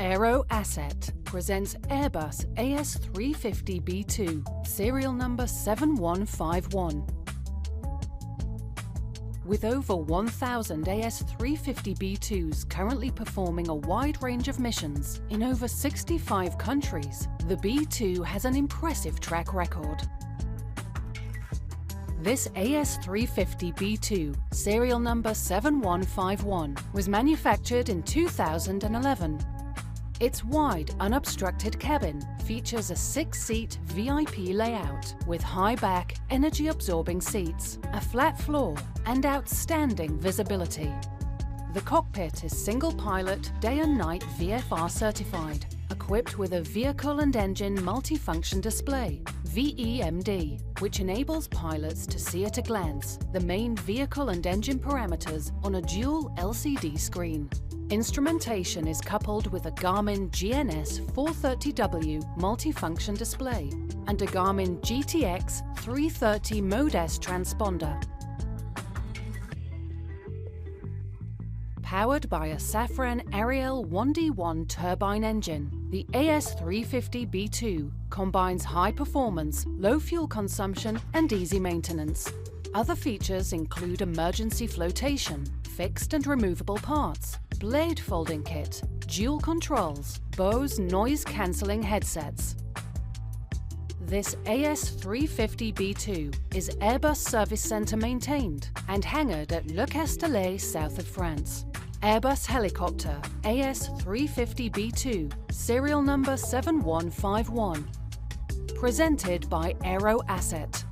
Aero Asset presents Airbus AS350B-2, serial number 7151. With over 1,000 AS350B-2s currently performing a wide range of missions in over 65 countries, the B-2 has an impressive track record. This AS350B-2, serial number 7151, was manufactured in 2011. Its wide, unobstructed cabin features a 6-seat VIP layout with high-back, energy-absorbing seats, a flat floor, and outstanding visibility. The cockpit is single-pilot, day and night VFR certified, equipped with a Vehicle and Engine Multifunction Display, VEMD, which enables pilots to see at a glance the main vehicle and engine parameters on a dual LCD screen. Instrumentation is coupled with a Garmin GNS 430W multifunction display and a Garmin GTX 330 Mode S transponder. Powered by a Safran Ariel 1D1 turbine engine, the AS350B-2 combines high performance, low fuel consumption and easy maintenance. Other features include emergency flotation, fixed and removable parts, blade folding kit, dual controls, Bose noise-cancelling headsets. This AS350B-2 is Airbus Service Centre maintained and hangared at Le Castellet, south of France. Airbus Helicopter AS350B-2, serial number 7151. Presented by Aero Asset.